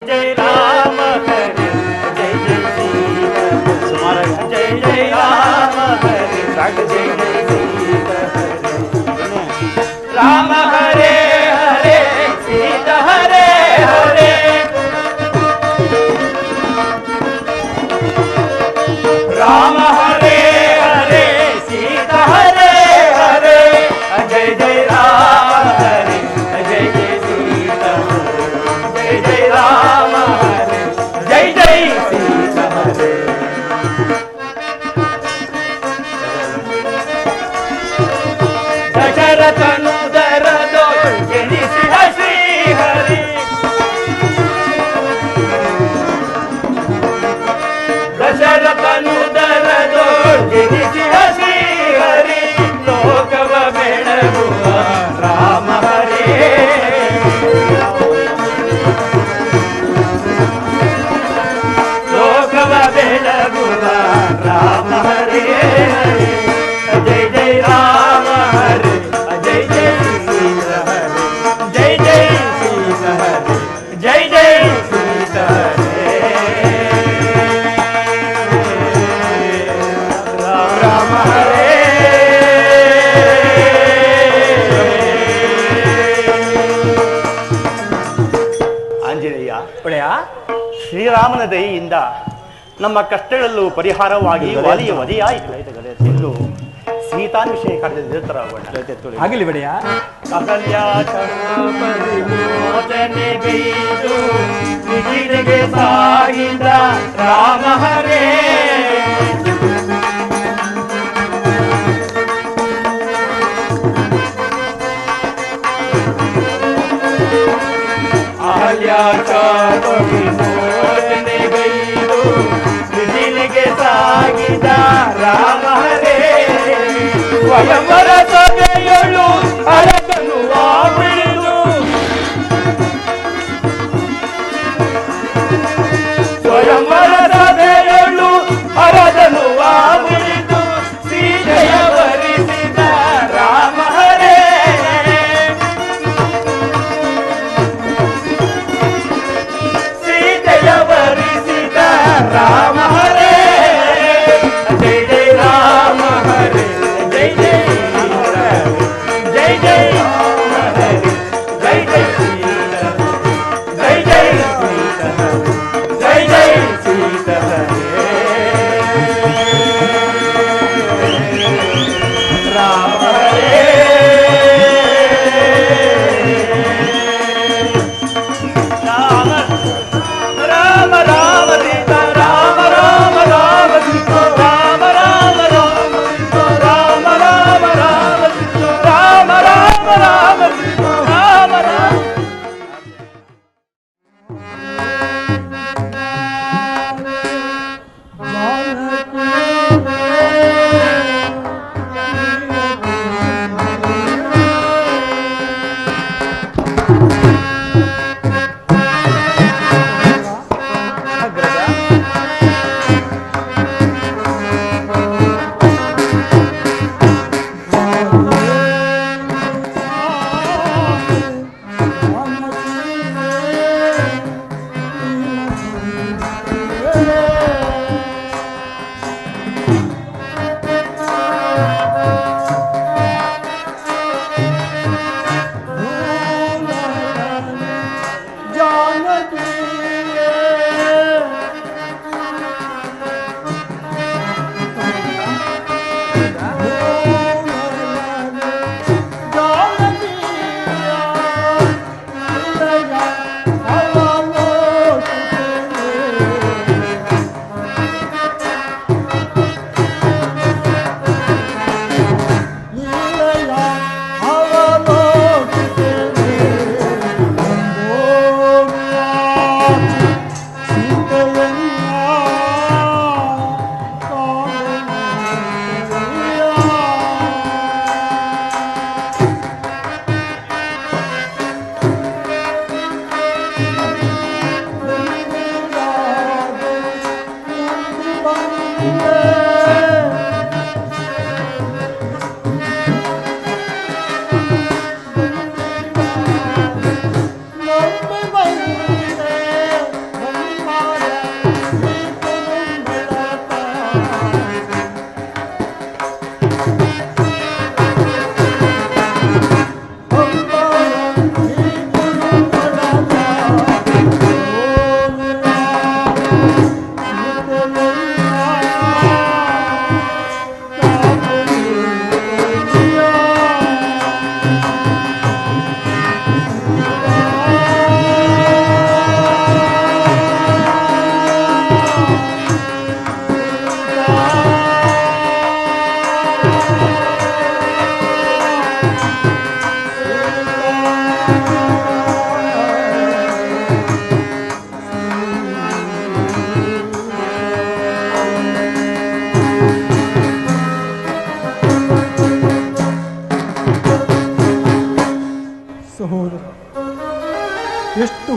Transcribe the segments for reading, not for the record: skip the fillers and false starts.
जय राम हरे जय जय सीता सुमारा जय जय राम हरे जय जय सीता राम हरे हरे सीता हरे हरे राम हरे हरे सीता हरे हरे जय जय राम हरे जय जय सीता जय जय राम हरे जय जय सीता हरे दशरथनुदर जनिसिह श्री हरि दशरथनुदर जनिसिह श्री हरि लोकವ ಬೆಳಗುವ ರಾಮ ಹರೇ लोकವ ಬೆಳಗುವ ರಾಮ ಹರೇ जय जय राम हरे जय जय सीता हरे जय जय सीता हरे जय जय सीता हरे राम हरे ಆಂಜನೇಯ ಒಡೆಯ ಶ್ರೀರಾಮನ ದಯೆಯಿಂದ ನಮ್ಮ ಕಷ್ಟಗಳಲ್ಲೂ ಪರಿಹಾರವಾಗಿ ವಾಲಿಯ ವಧೆಯಾಯಿತು. ಇನ್ನು ಸೀತಾನ್ ವಿಷಯ ಕಾರ್ಯದ ನಿರತರಾಗೋಣ. ಆಗಲಿ ಬಡೆಯ ಅಹಲ್ಯಾಚರಣೆಗೈದು ನಿಧಿಗೆ ಸಾಗಿದ ರಾಮ ಹರೇ ಅಹಲ್ಯಾಚರಣೆಗೈದು ನಿಧಿಗೆ ಸಾಗಿದ ರಾಮ ಹರೇ ಸ್ವಯಂವರ ಸಭೆಯಳು ಅರಕನು ಬಿಡಿದು ಸ್ವಯಂವರ ಸಭೆಯಳು ಅರದನು ಬಿಡಿದು ಸೀತೆಯ ವರಿಸಿದ ರಾಮ ಹರೇ ಸೀತೆಯ ವರಿಸಿದ ರಾಮ ಹರೇ ಜಯ ಜಯ ರಾಮ ಹರೇ जय जय जय जय राम हरे जय जय सीता जय जय सीता जय जय सीता राम हरे राम राम राम सीता राम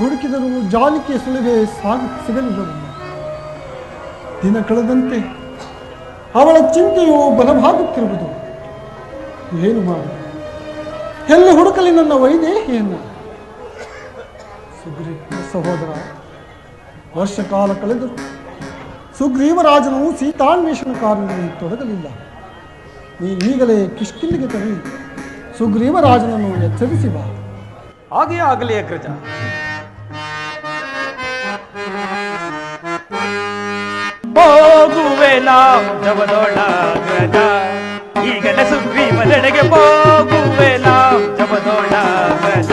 ಹುಡುಕಿದರೂ ಜಾನಕಿಯ ಸುಳಿವೆ ಸಿಗಲಿಲ್ಲವಲ್ಲ. ದಿನ ಕಳೆದಂತೆ ಅವಳ ಚಿಂತೆಯು ಬಲವಾಗುತ್ತಿರುವುದು. ಏನು ಮಾಡಿ ಎಲ್ಲಿ ಹುಡುಕಲಿ ನನ್ನ ವೈದೇಹಿಯನ್ನು? ಸುಗ್ರೀವ ಸಹೋದರ, ವರ್ಷ ಕಾಲ ಕಳೆದರು ಸುಗ್ರೀವರಾಜನು ಸೀತಾನ್ವೇಷಣ ಕಾರ್ಯದಲ್ಲಿ ತೊಡಗಲಿಲ್ಲ. ಈಗಲೇ ಕಿಷ್ಕಿಂದಿಗೆ ತೆರಳಿ ಸುಗ್ರೀವರಾಜನನ್ನು ಎಚ್ಚರಿಸಿ ಬಾ. ಹಾಗೆ ಆಗಲಿ ಅಗ್ರಜ. ಹೋಗುವೆ ನಾವು ಜವದೊಳಗ್ರಜ, ಈಗಲೇ ಸುಗ್ರೀವನೆಡೆಗೆ ಹೋಗುವೆ ನಾವು ಜವದೊಳಗ್ರಜ.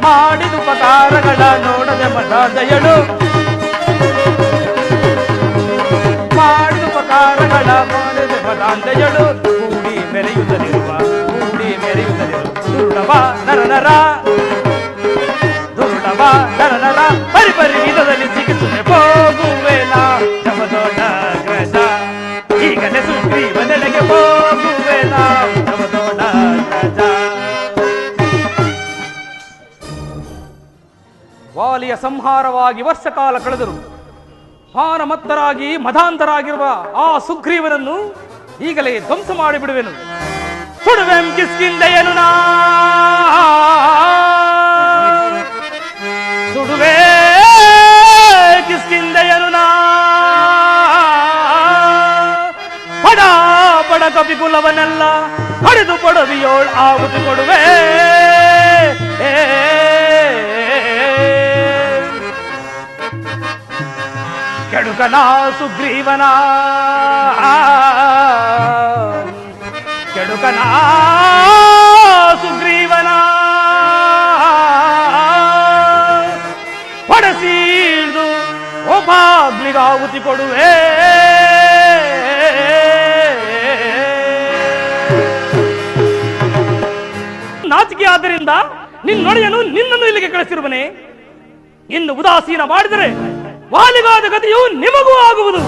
ಮಾಡಿದ ಉಪಕಾರಗಳ ನೋಡದೆ ಮದಾದಯಳು, ಮಾಡಿದ ಉಪಕಾರಗಳ ನೋಡದೆ ಮದಾಂದಯಳು. ಕೂಡಿ ಮೆರೆಯುವುದರಿರುವ ದುರುಡವ ನರನರ, ದುರುಡವ ನರನರ ಪರಿಪರಿ ವಿಧದಲ್ಲಿ ಸಿಗಿಸುವೆ. ಹೋಗುವೆ ನಾ ಜವದೊಳಗ್ರಜ, ಈಗಲೇ ಸುಗ್ರೀವನೆಡೆಗೆ ಹೋಗುವೆ ನಾ ಜವದೊಳಗ್ರಜ. ವಾಲಿಯ ಸಂಹಾರವಾಗಿ ವರ್ಷ ಕಾಲ ಕಳೆದರು. ಭಾನಮತ್ತರಾಗಿ ಮಧಾಂತರಾಗಿರುವ ಆ ಸುಗ್ರೀವನನ್ನು ಈಗಲೇ ಧ್ವಂಸ ಮಾಡಿಬಿಡುವೆನು. ಸುಡುವೆಂ ಕಿಷ್ಕಿಂಧೆಯನು ನಾ, ಸುಡುವೆ ಕಿಷ್ಕಿಂಧೆಯನು ನಾ. ಪಡ ಪಡ ಕಪಿಕುಲವನ್ನೆಲ್ಲ ಹರಿದು ಕೊಡುವಿಯೋಳ್ ಆಹುತಿ ಕೊಡುವೆ. ಕೆಡುಕನ ಸುಗ್ರೀವನ, ಕೆಡುಕನ ಸುಗ್ರೀವನ ಪಡಸೀಳ್ದು ಒಬ್ಬಾಗ್ಲಿಗಾಹುತಿ ಕೊಡುವೆ. ನಾಚಿಕೆ ಆದ್ದರಿಂದ ನಿನ್ನೊಡೆಯನು ನಿನ್ನನ್ನು ಇಲ್ಲಿಗೆ ಕಳಿಸಿರುವನೆ. ಇನ್ನು ಉದಾಸೀನ ಮಾಡಿದರೆ ವಾಲಿಗಾದ ಗತಿಯು ನಿಮಗೂ ಆಗುವುದು.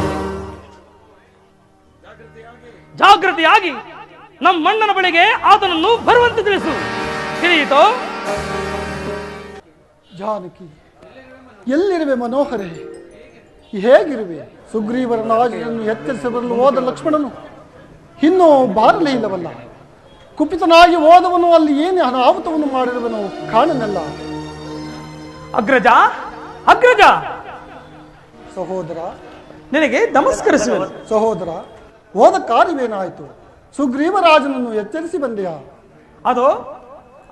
ಜಾಗೃತಿಯಾಗಿ ನಮ್ಮಣ್ಣನ ಬಳಿಗೆ ಆತನನ್ನು ಬರುವಂತೆ ತಿಳಿಸು. ತಿಳಿಯಿತೋ? ಜಾನಕಿ, ಎಲ್ಲಿರುವೆ ಮನೋಹರೇ? ಹೇಗಿರುವೆ? ಸುಗ್ರೀವರ ರಾಜನನ್ನು ಎಚ್ಚರಿಸಿ ಬರಲು ಹೋದ ಲಕ್ಷ್ಮಣನು ಇನ್ನೂ ಬಾರಲೇ ಇಲ್ಲವಲ್ಲ. ಕುಪಿತನಾಗಿ ಹೋದವನು ಅಲ್ಲಿ ಏನು ಅನಾಹುತವನ್ನು ಮಾಡಿರುವನು ಕಾಣನಲ್ಲ. ಅಗ್ರಜ, ಅಗ್ರಜ. ಸಹೋದರ, ನಿನಗೆ ನಮಸ್ಕರಿಸುವೆ. ಸಹೋದರ, ಹೋದ ಕಾರ್ಯವೇನಾಯಿತು? ಸುಗ್ರೀವರಾಜನನ್ನು ಎಚ್ಚರಿಸಿ ಬಂದೆಯಾ? ಅದು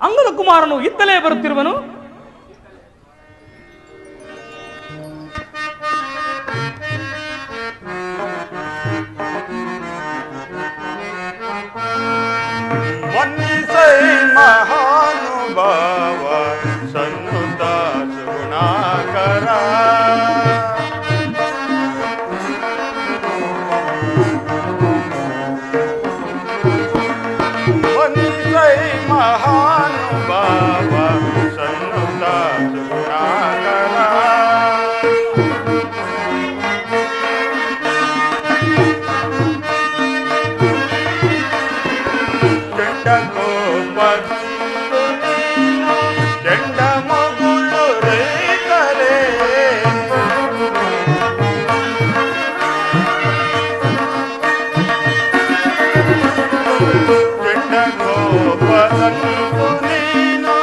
ಅಂಗದ ಕುಮಾರನು ಇತ್ತಲೇ ಬರುತ್ತಿರುವನು. ಮಹಾನುಭಾವ ಸನ್ನುತ ಸುಗುಣಾಕರ, ವಂದಿಸೈ ಮಹಾನುಭಾವ ಸನ್ನುತ ಸುಗುಣಾಕರ. ಚಂಡ ಮಗುಳು ರೈತರೇ, ಚಂಡ ಗೋಪಸಂತು ನೀನು,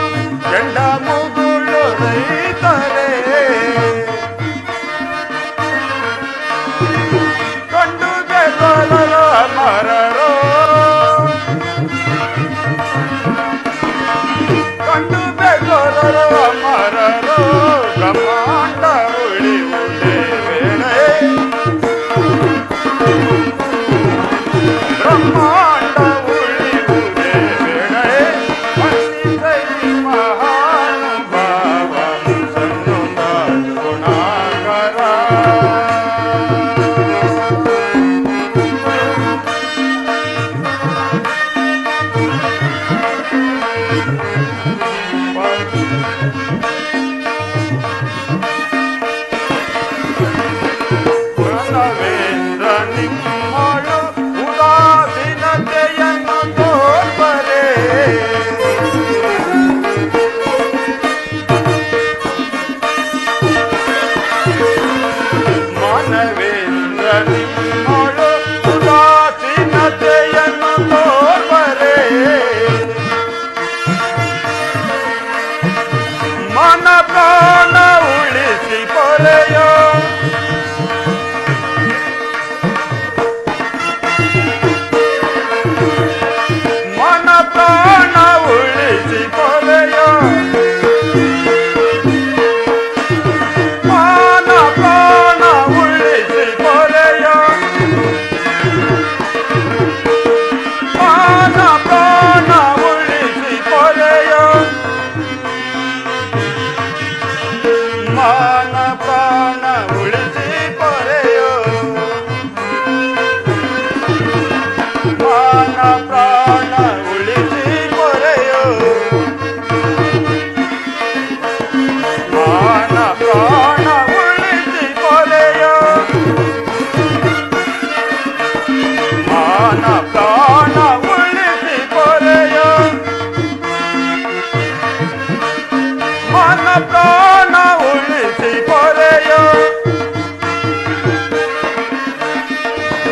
ಚಂಡ ಮಗುಳು ರೈತರೇ. ಕಂಡು ಬೆಗೊಲರ ಮರರೋ, ಕಂಡು ಬೆಗೊಲರ ಮರರೋ. ಬ್ರಹ್ಮಾಂಡ ಉಳಿಯುವುದೇ ವೇಳೆ, ಬ್ರಹ್ಮಾಂಡ ಉಳಿಯುವುದೇ ವೇಳೆ. ವಂದಿಸೈ ಮಹಾನುಭಾವ ಸನ್ನುತ ಗುಣಾಕರ. ಪ್ರಣವೇಂದ್ರ ನಿಮ್ಮಳು ಉದಾಸೀನತೆಯನ್ನು ತೋರ್ಪರೆ, ಮಾನ ಪ್ರಾಣ ಉಳಿಸಿ ಪೊರೆಯ ಮಾನ ಪ್ರಾಣ ಉಳಿಸಿ ಪೊರೆಯ ಮಾನ ಪ್ರಾಣ ಉಳಿಸಿ ಪೊರೆಯ ಮಾನ ಪ್ರಾಣ ಉಳಿಸಿ ಪೊರೆಯ ಮಾನ ಪ್ರಾಣ ಉಳಿಸಿ ಪೊರೆಯ ಮಾನ ಪ್ರಾಣ ಉಳಿಸಿ ಪೊರೆಯ ಮಾನ ಪ್ರಾಣ ಉಳಿಸಿ ಪೊರೆಯ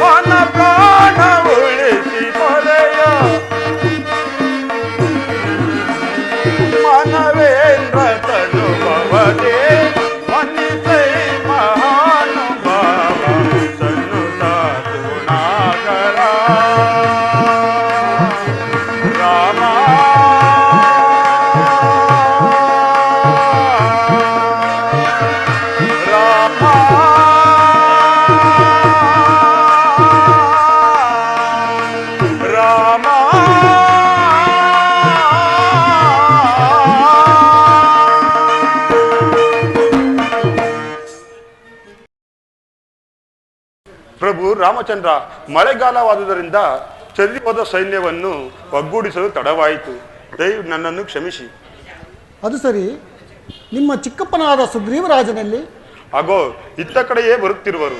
ಮಾನ ಪ್ರಾಣ ಉಳಿಸಿ ಪೊರೆಯ ಮಾನವೇಂದ್ರ ತನುಭವದೆ ಮನ್ನಿಸೈ ಮಹಾನುಭಾವ ಸನ್ನುತ ಗುಣಾಕರ ರಾಮ ರಾಮ ರಾಮ ಪ್ರಭು ರಾಮಚಂದ್ರ, ಮಳೆಗಾಲವಾದುದರಿಂದ ಚದುರಿ ಹೋದ ಸೈನ್ಯವನ್ನು ಒಗ್ಗೂಡಿಸಲು ತಡವಾಯಿತು. ದಯವು ನನ್ನನ್ನು ಕ್ಷಮಿಸಿ. ಅದು ಸರಿ, ನಿಮ್ಮ ಚಿಕ್ಕಪ್ಪನಾದ ಸುಗ್ರೀವರಾಜನಲ್ಲಿ ಅಗೋ ಇತ್ತ ಕಡೆಯೇ ಬರುತ್ತಿರುವರು.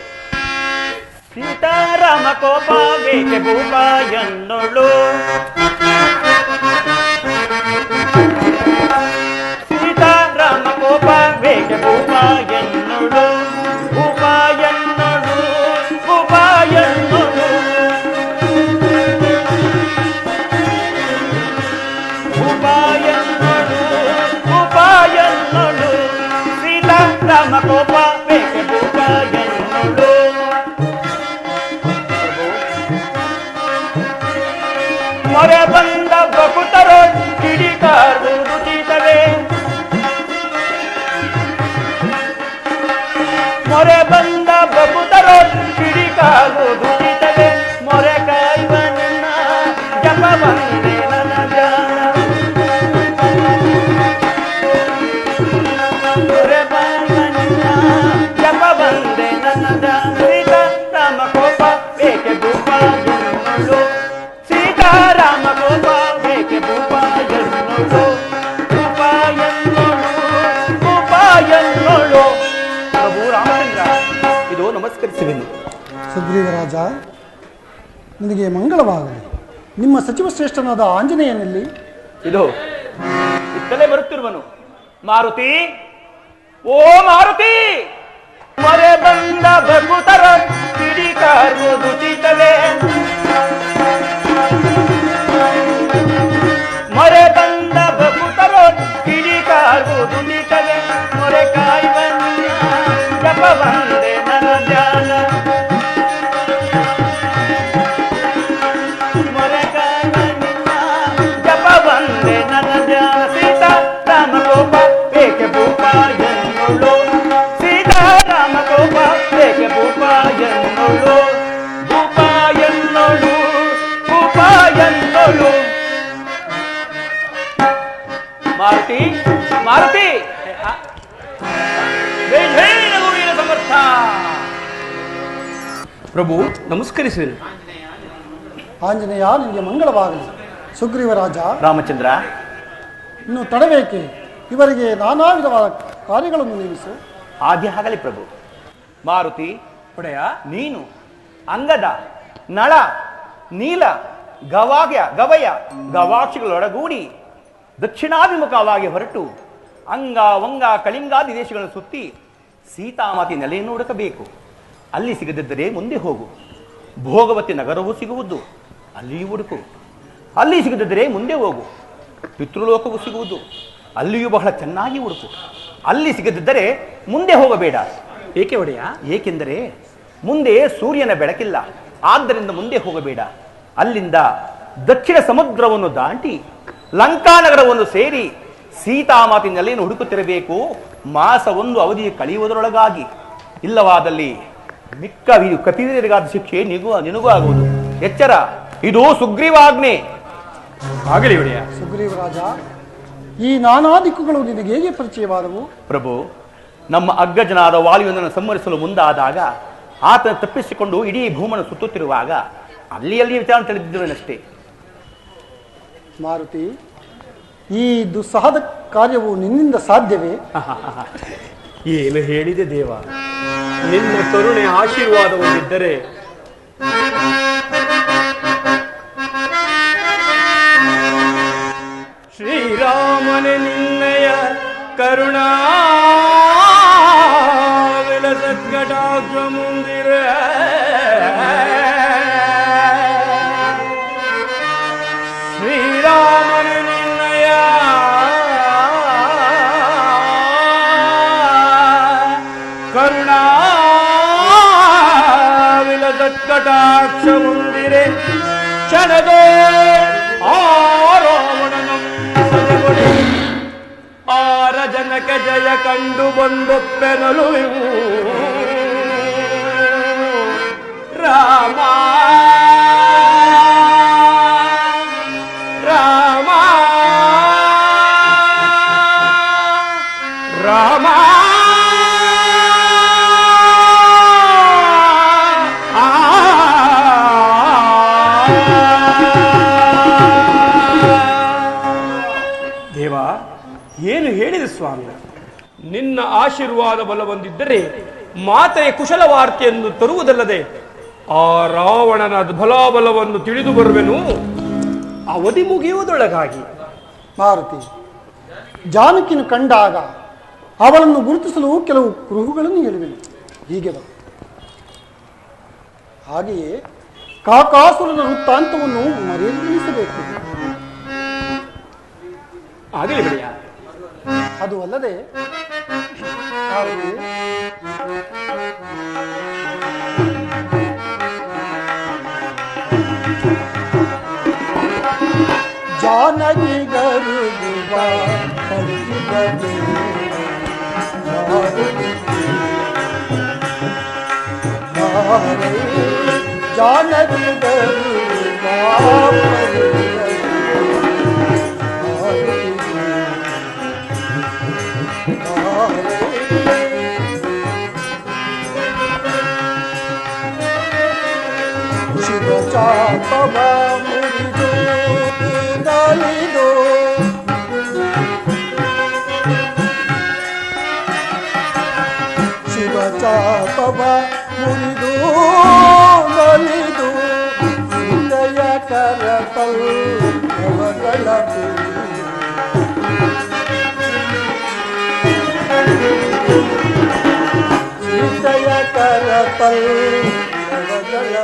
ಸೀತಾರಾಮ ಕೋಪ ಬೇಕೆ ಭೂಪ ಎನ್ನೋಳು ಸೀತಾರಾಮ ಕೋಪ ಬೇಕೆ ಭೂಪ ಎನ್ನೋಳು ಭೂಪ ಎನ್ನೋಳು ಭೂಪ ಎನ್ನೋಳು ಭೂಪ ಎನ್ನೋಳು ಭೂಪ ಎನ್ನೋಳು ಸೀತಾರಾಮ ಕೋಪ ಬೇಕೆ ಭೂಪ ಎನ್ನೋಳು. ಮೊರೆ ಬಂದ ಬಕುತರೋ ಕಿಡಿಕಾರು ರುಚಿತವೆ ಮೊರೆ ಬಂದ ಬಕುತರೋ ಕಿಡಿಕಾರು ರುಚಿತವೆ ಮೊರೆ ಕಾಯುವನ್ನ ಜಪ ಬಂದೆ ನನ್ನ ಜಾಣ ಮೊರೆ ಕಾಯುವನ್ನ ಜಪ ಬಂದೆ ನನ್ನ ಜಾಣ ರಾಮ ಕೋಪ ಬೇಕೆ ಭೂಪ ಎನ್ನೋಳು ಸೀತಾರಾಮ ಕೋಪ ಬೇಕೆ ಭೂಪ ಎನ್ನೋಳು ಭೂಪ ಎನ್ನೋಳು ಭೂಪ ಎನ್ನೋಳು. ಪ್ರಭು ರಾಮಚಂದ್ರ, ಇದು ನಮಸ್ಕರಿಸುವೆನು. ಸುಗ್ರೀವರಾಜ, ನಿನಗೆ ಮಂಗಳವಾಗಲಿ. ನಿಮ್ಮ ಸಚಿವ ಶ್ರೇಷ್ಠನಾದ ಆಂಜನೇಯನಲ್ಲಿ ಇದು ಇತ್ತಲೇ ಬರುತ್ತಿರುವನು. ಮಾರುತಿ, ಓ ಮಾರುತಿ, ಮೊರೆ ಬಂದ ಬಕುತರ ಕಿಡಿಕಾರು ದುಚಿತವೆ ಮೊರೆ ಬಂದ ಬಕುತರೋ ಕಿಡಿಕಾರು ದುಚಿತವೆ ಮೊರೆ ಕಾಯುವನ್ನ ಜಪ ಬಂದೆ ನನ್ನ ಜಾಣ ಮೊರೆ ಕಾಯುವನ್ನ ಜಪ ಬಂದೆ ನನ್ನ ಜಾಣ ಸೀತಾರಾಮ ಕೋಪ ಬೇಕೆ ಭೂಪ ಎನ್ನೋಳು ಸೀತಾರಾಮ ಕೋಪ ಬೇಕೆ ಭೂಪ ಎನ್ನೋಳು ಭೂಪ ಎನ್ನೋಳು ಭೂಪ ಎನ್ನೋಳು. ಮಾರುತಿ, ಮಾರುತಿ, ಜೈ ಜೈ ರಘುವೀರ ಸಮರ್ಥ. ಪ್ರಭು ನಮಸ್ಕರಿಸುವೆನು. ಆಂಜನೇಯ, ನಿನಗೆ ಮಂಗಳವಾಗಲಿ. ಸುಗ್ರೀವರಾಜ, ರಾಮಚಂದ್ರ, ಇನ್ನು ತಡಬೇಕೆ? ಇವರಿಗೆ ನಾನಾ ವಿಧವಾದ ಕಾರ್ಯಗಳನ್ನು ನೇಮಿಸು. ಆದ್ಯ ಆಗಲಿ ಪ್ರಭು. ಮಾರುತಿ ಒಡೆಯ, ನೀನು ಅಂಗದ ನಳ ನೀಲ ಗವಯ ಗವಾಕ್ಷಿಗಳೊಡಗೂಡಿ ದಕ್ಷಿಣಾಭಿಮುಖವಾಗಿ ಹೊರಟು ಅಂಗ ವಂಗ ಕಳಿಂಗಾದಿ ದೇಶಗಳನ್ನು ಸುತ್ತಿ ಸೀತಾಮಾತಿ ನೆಲೆಯನ್ನು ಹುಡುಕಬೇಕು. ಅಲ್ಲಿ ಸಿಗದಿದ್ದರೆ ಮುಂದೆ ಹೋಗು. ಭೋಗವತಿ ನಗರವೂ ಸಿಗುವುದು, ಅಲ್ಲಿಯೂ ಹುಡುಕು. ಅಲ್ಲಿ ಸಿಗದಿದ್ದರೆ ಮುಂದೆ ಹೋಗು. ಪಿತೃಲೋಕವೂ ಸಿಗುವುದು, ಅಲ್ಲಿಯೂ ಬಹಳ ಚೆನ್ನಾಗಿ ಹುಡುಕು. ಅಲ್ಲಿ ಸಿಗದಿದ್ದರೆ ಮುಂದೆ ಹೋಗಬೇಡ. ಏಕೆ ಒಡೆಯ? ಏಕೆಂದರೆ ಮುಂದೆ ಸೂರ್ಯನ ಬೆಳಕಿಲ್ಲ, ಆದ್ದರಿಂದ ಮುಂದೆ ಹೋಗಬೇಡ. ಅಲ್ಲಿಂದ ದಕ್ಷಿಣ ಸಮುದ್ರವನ್ನು ದಾಟಿ ಲಂಕಾನಗರವನ್ನು ಸೇರಿ ಸೀತಾಮಾತಿನಲ್ಲಿ ಹುಡುಕುತ್ತಿರಬೇಕು. ಮಾಸ ಒಂದು ಅವಧಿ ಕಳೆಯುವುದರೊಳಗಾಗಿ, ಇಲ್ಲವಾದಲ್ಲಿ ಮಿಕ್ಕ ಕಪಿವೀರರಿಗಾದ ಶಿಕ್ಷೆ ನಿನಗೂ ಆಗುವುದು. ಎಚ್ಚರ, ಇದು ಸುಗ್ರೀವಾಜ್ಞೆ. ಆಗಲಿ ಒಡೆಯ. ಸುಗ್ರೀವರಾಜ, ಈ ನಾನಾ ದಿಕ್ಕುಗಳು ನಿನಗೆ ಹೇಗೆ ಪರಿಚಯವಾದವು? ಪ್ರಭು, ನಮ್ಮ ಅಗ್ಗಜನಾದ ವಾಲಿಯೊಂದನ್ನು ಸಂಹರಿಸಲು ಮುಂದಾದಾಗ ಆತನ ತಪ್ಪಿಸಿಕೊಂಡು ಇಡೀ ಭೂಮನ್ನು ಸುತ್ತುತ್ತಿರುವಾಗ ಅಲ್ಲಿ ವಿಚಾರ ತಿಳಿದಿದ್ದೇವನಷ್ಟೇ. ಮಾರುತಿ, ಈ ದುಸ್ಸಾಹದ ಕಾರ್ಯವು ನಿನ್ನಿಂದ ಸಾಧ್ಯವೇ? ಏನು ಹೇಳಿದೆ ದೇವ, ನಿನ್ನ ಕರುಣೆ ಆಶೀರ್ವಾದ ಹೊಂದಿದ್ದರೆ ಶ್ರೀರಾಮನೆ ನಿನ್ನಯ ಕರುಣಾ ವಿಲಸತ್ಕಟಾಕ್ಷ ಮುಂದಿರ ಶ್ರೀರಾಮನೆ ನಿನ್ನಯ ಕರುಣಾ ವಿಲಸತ್ಕಟಾಕ್ಷ ಮುಂದಿರೆ ಕ್ಷಣದೋ ಆರ ಜನಕ ಜಯ ಕಂಡು ಬಂದೊಪ್ಪೆನಲು ರಾಮ ರಾಮ ರಾಮ ದೇವ, ಏನು ಹೇಳಿದೆ ಸ್ವಾಮಿ? ನಿನ್ನ ಆಶೀರ್ವಾದ ಬಲ ಹೊಂದಿದ್ದರೆ ಮಾತೆಯ ಕುಶಲ ವಾರ್ತೆಯನ್ನು ತರುವುದಲ್ಲದೆ ಆ ರಾವಣನ ಬಲಾಬಲವನ್ನು ತಿಳಿದು ಬರುವೆನು ಅವಧಿ ಮುಗಿಯುವುದೊಳಗಾಗಿ. ಮಾರುತಿ, ಜಾನಕಿಯನ್ನು ಕಂಡಾಗ ಅವಳನ್ನು ಗುರುತಿಸಲು ಕೆಲವು ಕುರುಹುಗಳನ್ನು ಹೇಳುವೆನು. ಹೀಗೆ ಬರು. ಹಾಗೆಯೇ ಕಾಕಾಸುರನ ವೃತ್ತಾಂತವನ್ನು ಮರೆಯಲಿಸಬೇಕು. ಆಗಲಿ ಬಿಡಿಯ. ಅದು ಅಲ್ಲದೆ ಜಾನಕಿ ಗರುಡುವ ಪಡಿಸಿದನು ಜಾನಕಿ ಗರುಡುವ ಚಾಪವ ಮುರಿದು ನಲಿದು ಶಿವ ಚಾಪವ ಮುರಿದು ನಲಿದು ಹೃದಯ ಕರತಲ್ ನವಗಳ ಹೃದಯ ಕರತಲ್ ನವಗಳ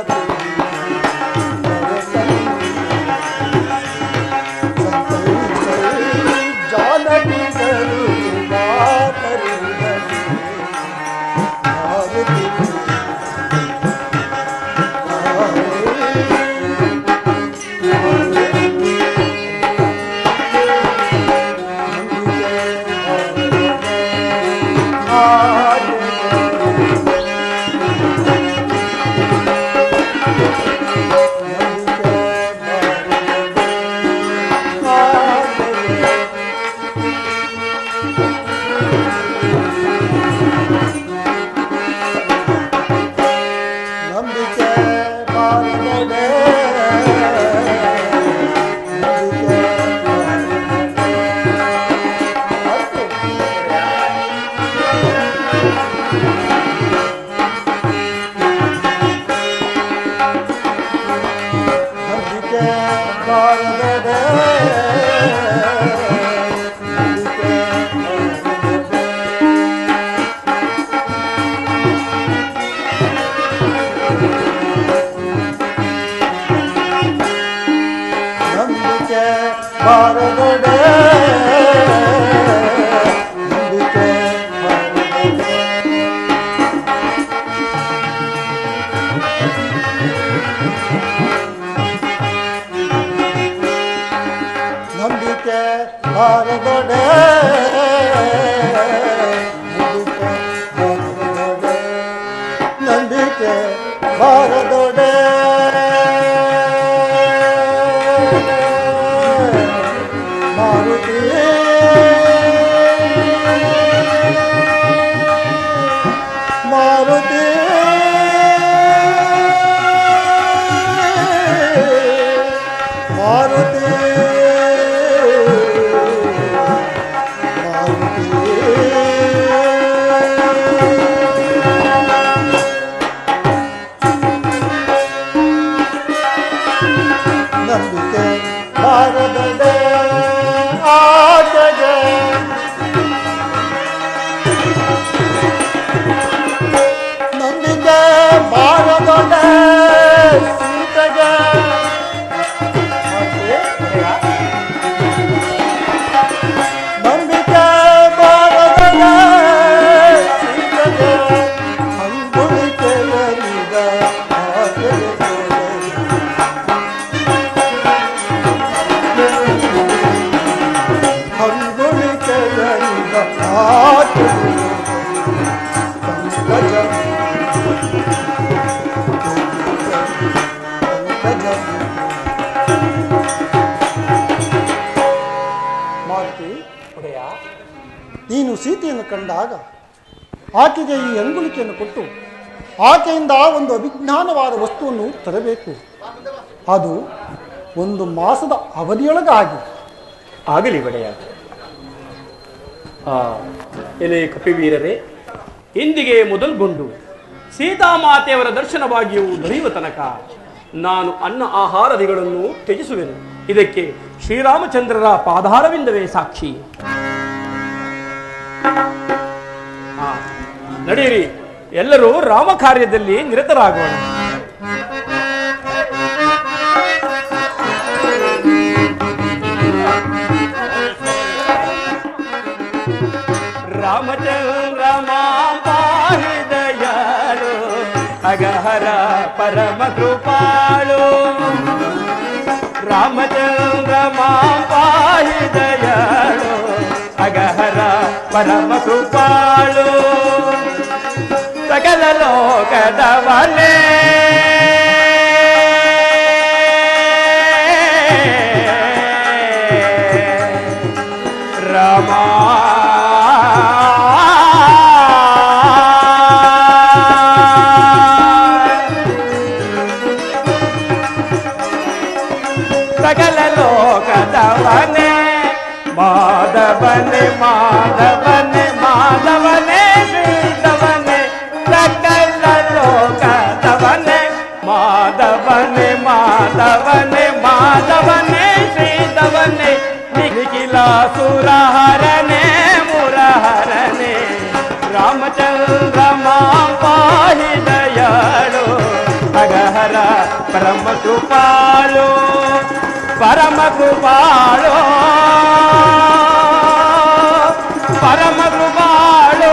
ನಂಬಿಕೆ ಬಾರದೆ ಆಚೆಗೆ ನಂಬಿಕೆ ಬಾರದೊಡೆ ಸೀತೆಗೆ ನಂಬಿಕೆ ಬಾರದೊಡೆ ಸೀತೆಗೆ ಅಂಗುಳಿಕೆಯರಿದ ಆಚೆಗೆ ಅಂಗುಳಿಕೆಯರಿದ ಆಚೆಗೆ ಪಂಕಜ ಮಾರುತಿ ಒಡೆಯ, ನೀನು ಸೀತೆಯನ್ನು ಕಂಡಾಗ ಆಕೆಗೆ ಈ ಅಂಗುಳಿಕೆಯನ್ನು ಕೊಟ್ಟು ಆಕೆಯಿಂದ ಒಂದು ಅಭಿಜ್ಞಾನವಾದ ವಸ್ತುವನ್ನು ತರಬೇಕು. ಅದು 1 ಮಾಸದ ಅವಧಿಯೊಳಗಾಗಿ ಆಗಲಿ ಒಡೆಯ. ಎಲೆ ಕಪಿವೀರರೇ, ಇಂದಿಗೆ ಮೊದಲ್ಗೊಂಡು ಸೀತಾಮಾತೆಯವರ ದರ್ಶನವಾಗಿಯೂ ದೊರೆಯುವ ತನಕ ನಾನು ಅನ್ನ ಆಹಾರದಿಗಳನ್ನು ತ್ಯಜಿಸುವೆನು. ಇದಕ್ಕೆ ಶ್ರೀರಾಮಚಂದ್ರರ ಪಾದಾರವಿಂದವೇ ಸಾಕ್ಷಿ. ನಡೆಯಿರಿ, ಎಲ್ಲರೂ ರಾಮ ಕಾರ್ಯದಲ್ಲಿ ನಿರತರಾಗೋಣ. ರಾಮಚಂದ್ರ ಮಾಂಪಾಹಿ ದಯಾಳು ಅಗಹರ ಪರಮ ಕೃಪಾಳು. ರಾಮಚಂದ್ರ ಮಾಂಪಾಹಿ ದಯಾಳು ಅಗಹರ ಪರಮ ಕೃಪಾಳು. ಸಕಲ ಲೋಕದವನೇ ರಾಮ ಸಕಲ ಲೋಕದವನೇ ಮಾಧವನೇ ಮಾಧವನೇ ಮಾಧವನೇ ಶ್ರೀಧವನೇ ಸಕಲ ಲೋಕದವನೇ ಮಾಧವನೇ ಮಾಧವನೇ ಮಾಧವನೇ ಶ್ರೀಧವನೇ ನಿಖಿಲ ಸುರಹರನೇ ಮುರಹರನೇ. ರಾಮಚಂದ್ರ ಮಾಂಪಾಹಿ ದಯಾಳು ಅಗಹರ ಪರಮ ಕೃಪಾಳು ಪರಮ ಕೃಪಾಳು ಪರಮ ಕೃಪಾಳು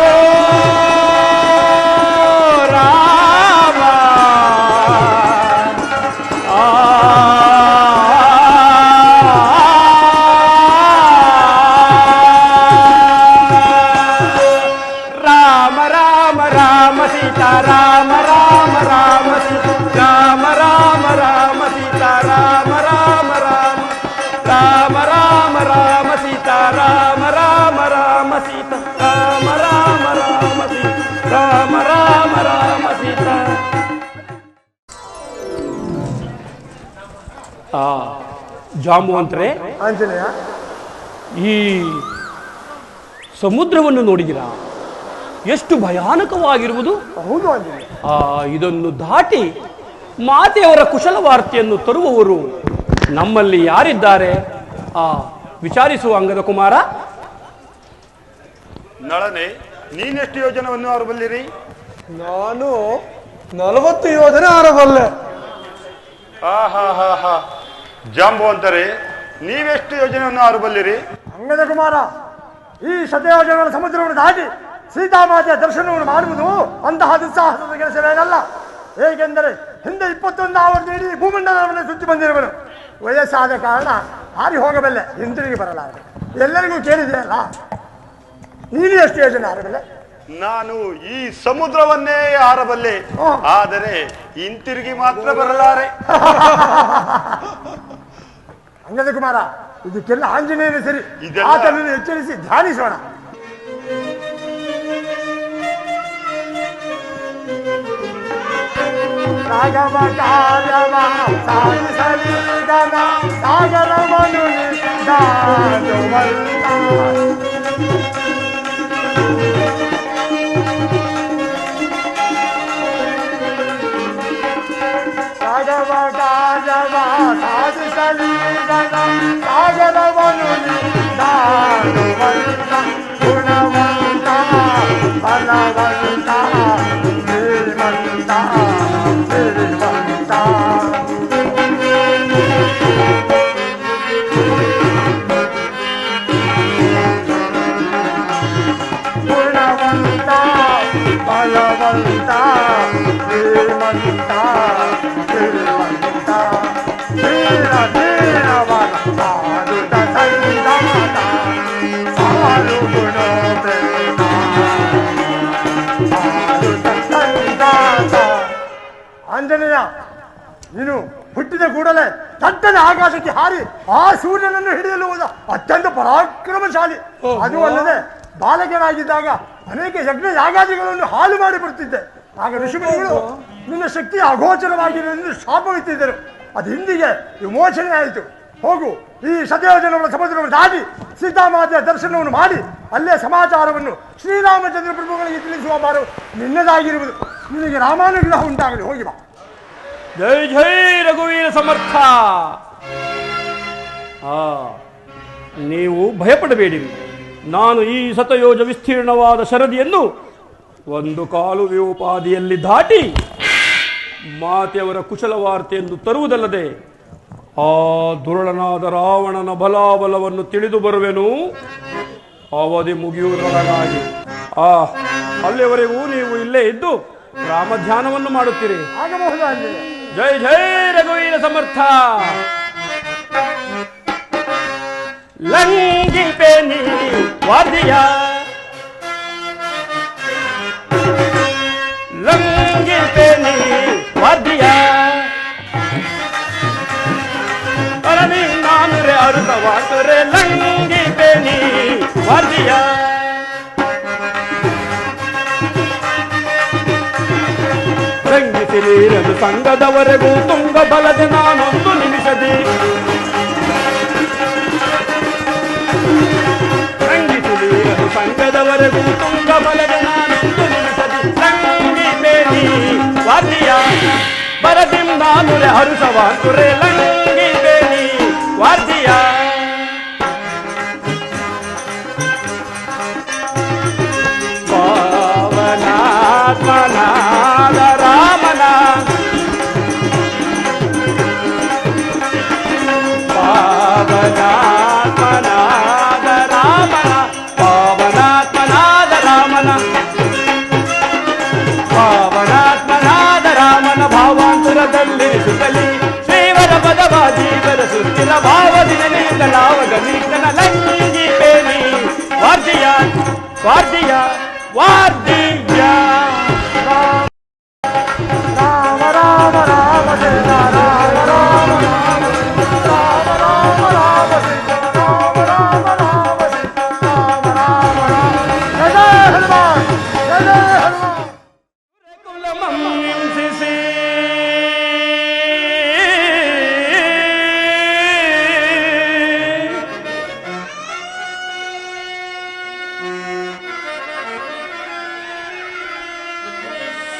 ರಾಮ. ರಾಮ ರಾಮ ರಾಮ ಸೀತಾ ರಾಮ ರಾಮ ರಾಮ ಸೀತಾ ರಾಮ ರಾಮ ರಾಮ ಸೀತಾ ರಾಮ ರಾಮ ರಾಮ ರಾಮ ರಾಮ ರಾಮ ಸೀತಾ ರಾಮ ರಾಮ ರಾಮ ಸೀತಾ ರಾಮ ರಾಮ ರಾಮ ಸೀತಾ ರಾಮ ರಾಮ ರಾಮ ಸೀತಾ. ಜಾಂಬುವಂತರೇ, ಆಂಜನೇಯ, ಈ ಸಮುದ್ರವನ್ನು ನೋಡಿದಿರಾ? ಎಷ್ಟು ಭಯಾನಕವಾಗಿರುವುದು. ಹೌದು ಆಂಜನೇಯ. ಇದನ್ನು ದಾಟಿ ಮಾತೆಯವರ ಕುಶಲ ವಾರ್ತೆಯನ್ನು ತರುವವರು ನಮ್ಮಲ್ಲಿ ಯಾರಿದ್ದಾರೆ? ವಿಚಾರಿಸುವ ಅಂಗದ ಕುಮಾರ. ನಳನೆ, ನೀನೆಷ್ಟು ಯೋಜನವನ್ನು ಆರಬಲ್ಲಿರಿ? ನಾನು 40 ಯೋಜನೆ ಆರಬಲ್ಲೆ. ಹಾ ಜಾಂಬುವಂತರೇ, ನೀವೆಷ್ಟು ಯೋಜನೆಯನ್ನು ಆರಬಲ್ಲಿರಿ? ಅಂಗದ ಕುಮಾರ, ಈ ಶತಯೋಜನಗಳ ಸಮುದ್ರವನ್ನು ದಾಟಿ ಸೀತಾಮಾತೆಯ ದರ್ಶನವನ್ನು ಮಾಡುವುದು ಅಂತಹ ದುಸ್ಸಾಹಸದ ಕೆಲಸವೇನಲ್ಲ. ಏಕೆಂದರೆ ಹಿಂದೆ 21 ಆವರ್ತಿ ಇಡೀ ಭೂಮಂಡಲವನ್ನು ಸುತ್ತಿ ಬಂದಿರುವನು. ವಯಸ್ಸಾದ ಕಾರಣ ಹಾರಿ ಹೋಗಬಲ್ಲೆ, ಹಿಂತಿರುಗಿ ಬರಲಾರೆ. ಎಲ್ಲರಿಗೂ ಕೇಳಿದೆಯಲ್ಲ. ನೀನು ಎಷ್ಟು ಯೋಜನೆ ಆರಬಲ್ಲೆ? ನಾನು ಈ ಸಮುದ್ರವನ್ನೇ ಆರಬಲ್ಲೆ, ಆದರೆ ಹಿಂತಿರುಗಿ ಮಾತ್ರ ಬರಲಾರೆ. ಅಂಗದ ಕುಮಾರ, ಇದಕ್ಕೆಲ್ಲ ಆಂಜನೇಯನೇ ಸರಿ. ಇದೆಲ್ಲ- ಆತನನ್ನು ಎಚ್ಚರಿಸಿ ಧ್ಯಾನಿಸೋಣ. ರಾಘವ ಕಾರ್ಯವ ಸಾಗಿಸಲಿಗನ ಸಾಗರವನು ದಾಟುವಂತ ಸಾಗರವನು ದಾರುವಂತ ಗುಣವಂತ ಬಲವಂತ ಶ್ರೀಮಂತ ಶ್ರೀಮಂತ ಗುಣವಂತ ಬಲವಂತ ಶ್ರೀಮಂತ ಶ್ರೀಮಂತ ಧೀರ ಧೀರವನ ಸಾರುತ ಸಂಗಮನ ಸಾರು ಗುಣೋಪೇತ ಸಾರುತ ಸಂಗಾತ. ಆಂಜನೇಯ, ನೀನು ಹುಟ್ಟಿದ ಕೂಡಲೇ ದಟ್ಟನೆ ಆಕಾಶಕ್ಕೆ ಹಾರಿ ಆ ಸೂರ್ಯನನ್ನು ಹಿಡಿಯಲು ಹೋದ ಅತ್ಯಂತ ಪರಾಕ್ರಮಶಾಲಿ. ಅದು ಅಲ್ಲದೆ ಬಾಲಕನಾಗಿದ್ದಾಗ ಅನೇಕ ಯಜ್ಞ ಯಾಗಾದಿಗಳನ್ನು ಹಾಳು ಮಾಡಿ ಬಿಡುತ್ತಿದ್ದೆ. ಆಗ ಋಷಿಮುನಿಗಳು ನಿನ್ನ ಶಕ್ತಿ ಅಗೋಚರವಾಗಿದೆ ಎಂದು ಶಾಪವಿತ್ತಿದ್ದರು. ಅದು ಹಿಂದಿಗೆ ವಿಮೋಚನೆ ಆಯಿತು. ಹೋಗು, ಈ ಶತಯೋಜನಗಳ ಸಮುದ್ರವನ್ನು ದಾಟಿ ಸೀತಾಮಾತೆಯ ದರ್ಶನವನ್ನು ಮಾಡಿ ಅಲ್ಲೇ ಸಮಾಚಾರವನ್ನು ಶ್ರೀರಾಮಚಂದ್ರ ಪ್ರಭುಗಳಿಗೆ ತಿಳಿಸುವ ಬಾರು ನಿನ್ನದಾಗಿರುವುದು. ನಿನಗೆ ರಾಮಾನುಗ್ರಹ ಉಂಟಾಗಲಿ, ಹೋಗಿ ಬಾ. ಜೈ ಜೈ ರಘುವೀರ ಸಮರ್ಥ. ನೀವು ಭಯಪಡಬೇಡಿರಿ. ನಾನು ಈ ಶತಯೋಜ ವಿಸ್ತೀರ್ಣವಾದ ಶರದಿಯನ್ನು ಒಂದು ಕಾಲು ವ್ಯೋಪಾದಿಯಲ್ಲಿ ದಾಟಿ ಮಾತೆಯವರ ಕುಶಲವಾರ್ತೆಯನ್ನು ತರುವುದಲ್ಲದೆ ಆ ದುರುಳನಾದ ರಾವಣನ ಬಲಾಬಲವನ್ನು ತಿಳಿದು ಬರುವೆನು. ಅವಧಿ ಮುಗಿಯುವುದರೊಳಗಾಗಿ ಅಲ್ಲಿಯವರೆಗೂ ನೀವು ಇಲ್ಲೇ ಇದ್ದು ರಾಮ ಧ್ಯಾನವನ್ನು ಮಾಡುತ್ತೀರಿ. ಆಗಬಹುದು. ಜೈ ಜೈ ರಘುವೀರ ಸಮರ್ಥ. ಲಂಘಿಪೆ ನೀ ವಾದ್ಯ, ಲಂಘಿಪೆ ನೀ ವಾದ್ಯ, ಅರನಿ ನಾನು ರೇ ಅರುತವಾದರೆ ಲಂಘಿಪೆ ನೀ ವಾದ್ಯ. ರಂಗಿಸಿರೀರದು ಸಂಘದವರೆಗೂ ತುಂಗ ಬಲದೆ ನಾನೊಂದು ನಿಮಿಷದಿ, ರಂಗಿಸಿರೀರದು ಸಂಘದವರೆಗೂ ತುಂಗ ಬಲದೆ ನಾನೊಂದು ನಿಮಿಷದಿ. ಲಂಗಿ ಬೇಡಿ ವಾದ್ಯ ಬರದಿಂ ನಾನು ರೇ ಹರುಷವಾತುರೆ ಲಂಗಿ ಬೇಡಿ ವಾದ್ಯ. ಪಾವನಾತ್ಮನಾದ ರಾಮನ, ಪಾವನಾತ್ಮನಾದ ರಾಮನ, ಪಾವನಾತ್ಮನಾದ ರಾಮನ, ಪಾವನಾತ್ಮನಾದ ರಾಮನ ಭಾವಾಂತರದಲ್ಲಿ ಸುತ್ತಲಿ ಶ್ರೀವರ ಪದವ ಜೀವರ ಸುತ್ತಿನ ಭಾವದಿನ ಲಾವಗನೀತನ ಲಂಗಿ ಬೇನಿ ವಾದ್ಯ ವಾದ್ಯ ವಾದ್ಯ. ರಾಮ ರಾಮ ರಾಮ ಜಯ ರಾಮ ರಾಮ ರಾಮ ರಾಮ ರಾಮ ರಾಮ ಜಯ ರಾಮ ರಾಮ ರಾಮ ಜಯ ರಾಮ ರಾಮ ರಾಮ. ಜಯ ಹನುಮಾನ್, ಜಯ ಹನುಮಾನ್. ಕುಲಮಂಸಿಸಿ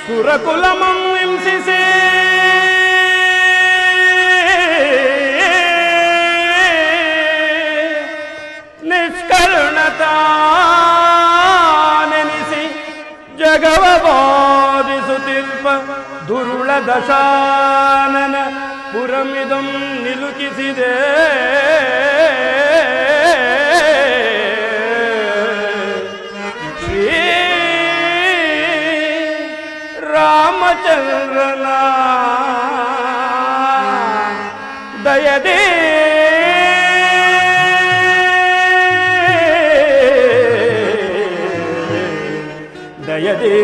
ಸುರಕುಲಮಂ ಹಿಂಸಿಸಿ ನಿಷ್ಕರುಣತಾನೆನಿಸಿ ಜಗವ ಬಾಧಿಸುತ್ತಿರುವ ದುರುಳ ದಶಾನನ ಪುರಮಿದಂ ನಿಲುಕಿಸಿದೆ. ರಾಮಚಂದ್ರನ ದಯದೇ ದಯದೇ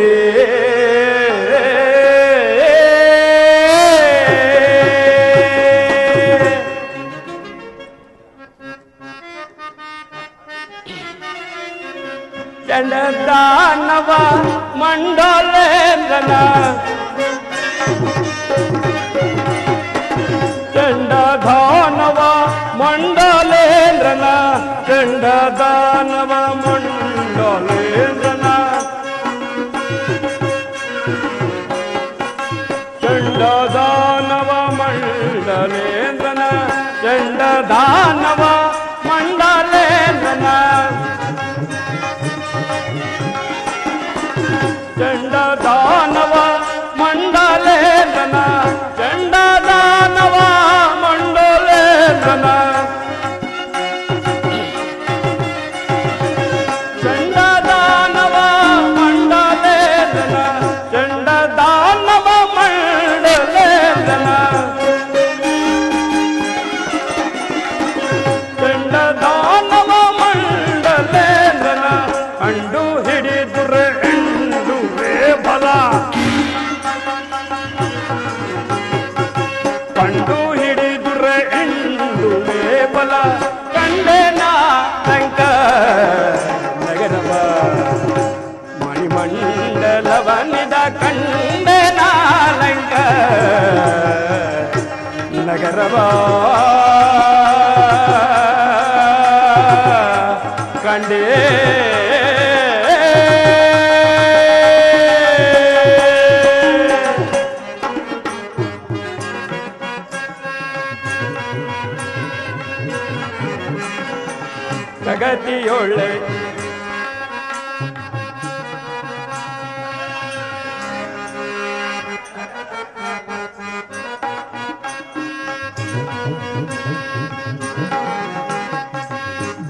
ಚಂಡದಾನವ ಮಂಡಲೇಂದ್ರನ, ಚಂಡದಾನವ ಮಂಡಲೇಂದ್ರನ, ಚಂಡದಾನವ ಮಂಡಲೇಂದ್ರ ಮಣಿಮಂಡಲವನಿದ ಕಂಡನಾಲಂಕ ನಗರವಾ ಕಂಡೇ ಪ್ರಗತಿಯೊಳ್ಳೆ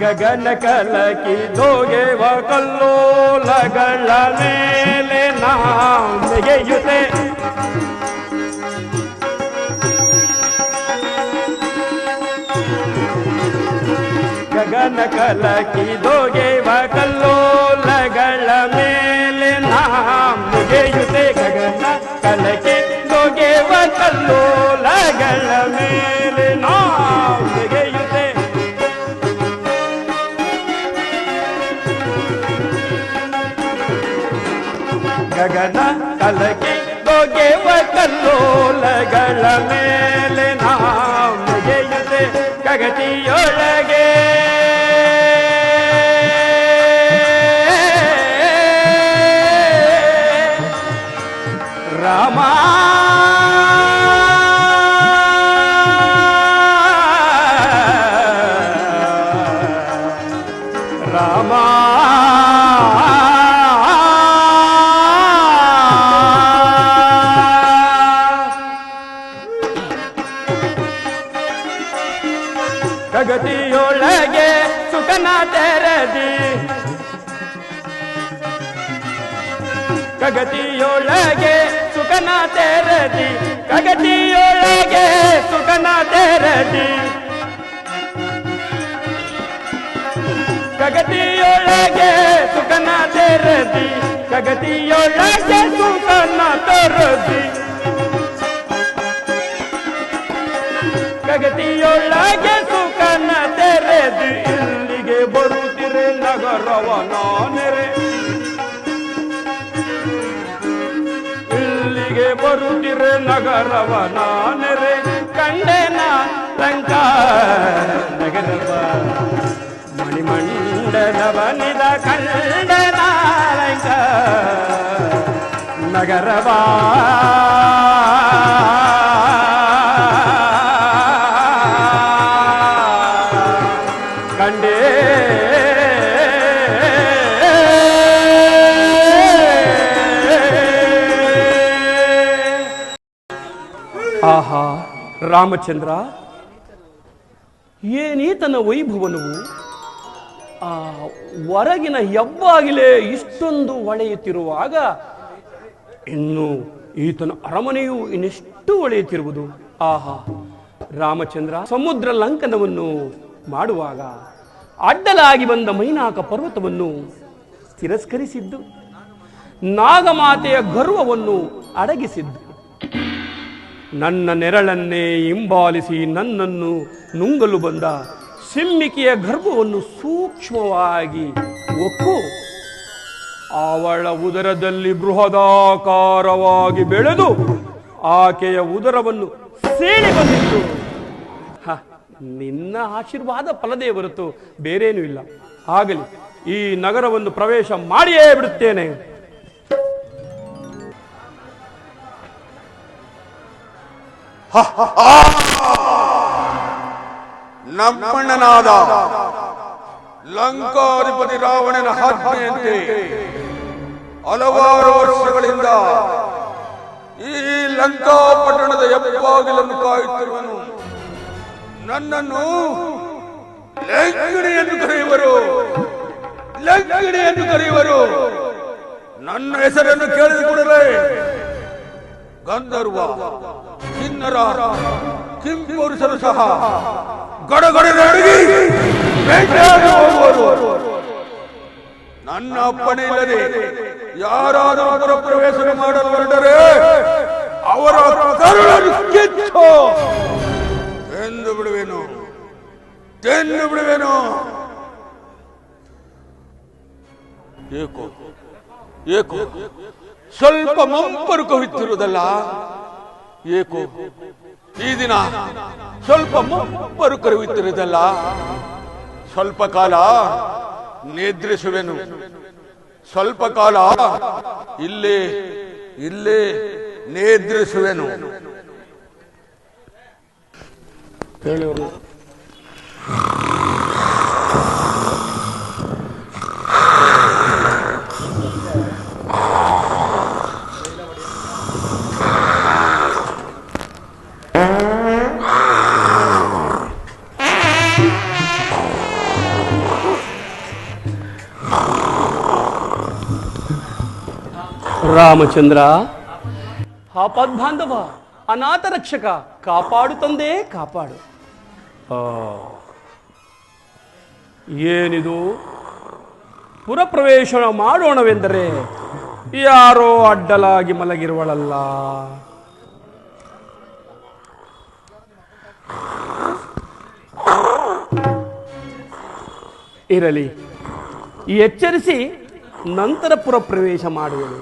ಗಗನ ಕಲಕಿ ದೋಗೆವ ಕಲ್ಲೋಲಗಳ ಮೇಲೆ ನಾಗೆಯುತ್ತೆ ಗಗನ ಕಲಕಿ ದೋಗೆವ ಕಲ್ಲೋಲಗಳ ಮೇಲೆ ನಾಗೆಯುತ್ತೆ ಗಗನ ಕಲಕಿ ದೋಗೆವ ಕಲ್ಲೋಲಗಳ ಮೇಲೆ ನಾಗೆಯುತ್ತೆ ಗಗನ ಕಲಕಿ ದೊಗೆವ ಕಲ್ಲೋಲಗಳ ಮೇಲೆ ನಾಗೆಯುತ್ತೆ ಗಗತಿಯೊಳಗೆ ರಾಮ ರಾಮ ಗಗತಿಯೊಳಗೆ ಸುಖನ ತೆರದಿ ಗಗತಿಯೊಳಗೆ ಸುಖನ ತೆರದಿ ಗಗತಿಯೊಳಗೆ ಸುಖನ ತೆರದಿ ಗಗತಿಯೊಳಗೆ ಸುಖನ ತೆರದಿ ಗಗತಿಯೊಳಗೆ ಸುಖನ ತೆರದಿ ಗಗತಿಯೊಳಗೆ ಸುಖನ ತೆರೆದು ಇಲ್ಲಿಗೆ ಬರುತ್ತಿರೆ ನಗರವ ನಾನೆರೆ ಇಲ್ಲಿಗೆ ಬರುತ್ತಿರೆ ನಗರವ ನಾನೆರೆ ಕಂಡೆನ ಲಂಕ ನಗರವ ಮಣಿಮಂಡಲವನಿದ ಕಂಡೆನ ಲಂಕ ನಗರವಾ ಕಂಡೇ ಆಹಾ ರಾಮಚಂದ್ರ ಏನೀತನ ವೈಭವನವು ಆ ಹೊರಗಿನ ಹೆಬ್ಬಾಗಿಲೇ ಇಷ್ಟೊಂದು ಹೊಳೆಯುತ್ತಿರುವಾಗ ಇನ್ನು ಈತನ ಅರಮನೆಯು ಇನ್ನೆಷ್ಟು ಹೊಳೆಯುತ್ತಿರುವುದು. ಆಹಾ ರಾಮಚಂದ್ರ ಸಮುದ್ರ ಲಂಕನವನ್ನು ಮಾಡುವಾಗ ಅಡ್ಡಲಾಗಿ ಬಂದ ಮೈನಾಕ ಪರ್ವತವನ್ನು ತಿರಸ್ಕರಿಸಿದ್ದು, ನಾಗಮಾತೆಯ ಗರ್ವವನ್ನು ಅಡಗಿಸಿದ್ದು, ನನ್ನ ನೆರಳನ್ನೇ ಹಿಂಬಾಲಿಸಿ ನನ್ನನ್ನು ನುಂಗಲು ಬಂದ ಸಿಮ್ಮಿಕೆಯ ಗರ್ಭವನ್ನು ಸೂಕ್ಷ್ಮವಾಗಿ ಒಕ್ಕು ಅವಳ ಉದರದಲ್ಲಿ ಬೃಹದಾಕಾರವಾಗಿ ಬೆಳೆದು ಆಕೆಯ ಉದರವನ್ನು ಸೇರಿ ಬಂದಿತ್ತು. ನಿನ್ನ ಆಶೀರ್ವಾದ ಫಲದೇ ಹೊರತು ಬೇರೇನೂ ಇಲ್ಲ. ಆಗಲಿ, ಈ ನಗರವನ್ನು ಪ್ರವೇಶ ಮಾಡಿಯೇ ಬಿಡುತ್ತೇನೆ. ನಮ್ಮಣ್ಣನಾದ ಲಂಕಾಧಿಪತಿ ರಾವಣನ ಆಜ್ಞೆಯಂತೆ ಹಲವಾರು ವರ್ಷಗಳಿಂದ ಈ ಲಂಕಾ ಪಟ್ಟಣದ ಹೆಬ್ಬಾಗಿಲನ್ನು ಕಾಯುತ್ತಿರುವನು. ನನ್ನನ್ನು ಲಂಕಿಣಿ ಎಂದು ಕರೆಯುವರು, ಲಂಕಿಣಿ ಎಂದು ಕರೆಯುವರು. ನನ್ನ ಹೆಸರನ್ನು ಕೇಳಿದ ಕೂಡಲೇ ಗಂಧರ್ವ, ಕಿನ್ನರ, ಕಿಂಪುರುಷರು ಸಹ ಗಡಗಡೆ ನಡುಗಿ ಬೇಟೆಯಾಡಿ ಹೋಗುವರು. ನನ್ನ ಅಪ್ಪಣೆ ಇಲ್ಲದೆ ಯಾರಾದರೂ ಪುರ ಪ್ರವೇಶ ಮಾಡಲು ಹೊರಟರೆ ಅವರ ಕರುಳನ್ನು ಕಿತ್ತು ಎಂದು ಬಿಡುವೆನು, ಎಂದು ಬಿಡುವೆನು. ಏಕೋ ಸ್ವಲ್ಪ ಮಂಪರು ಕವಿತಿರುವುದಲ್ಲ? ಏಕೋ ಈ ದಿನ ಸ್ವಲ್ಪ ಮಂಪರು ಕವಿತಿರುವುದಲ್ಲ? ಸ್ವಲ್ಪ ಕಾಲ ನಿದ್ರಿಸುವೆನು, ಸ್ವಲ್ಪ ಕಾಲ ಇಲ್ಲೇ ಇಲ್ಲೇ ನಿದ್ರಿಸುವೆನು. ಹೇಳಿವರು ರಾಮಚಂದ್ರ, ಆಪದ್ಬಾಂಧವ, ಅನಾಥ ರಕ್ಷಕ, ಕಾಪಾಡು ತಂದೆ, ಕಾಪಾಡು. ಏನಿದು? ಪುರಪ್ರವೇಶ ಮಾಡೋಣವೆಂದರೆ ಯಾರೋ ಅಡ್ಡಲಾಗಿ ಮಲಗಿರುವಳಲ್ಲ. ಇರಲಿ, ಎಚ್ಚರಿಸಿ ನಂತರ ಪುರಪ್ರವೇಶ ಮಾಡುವೆನು.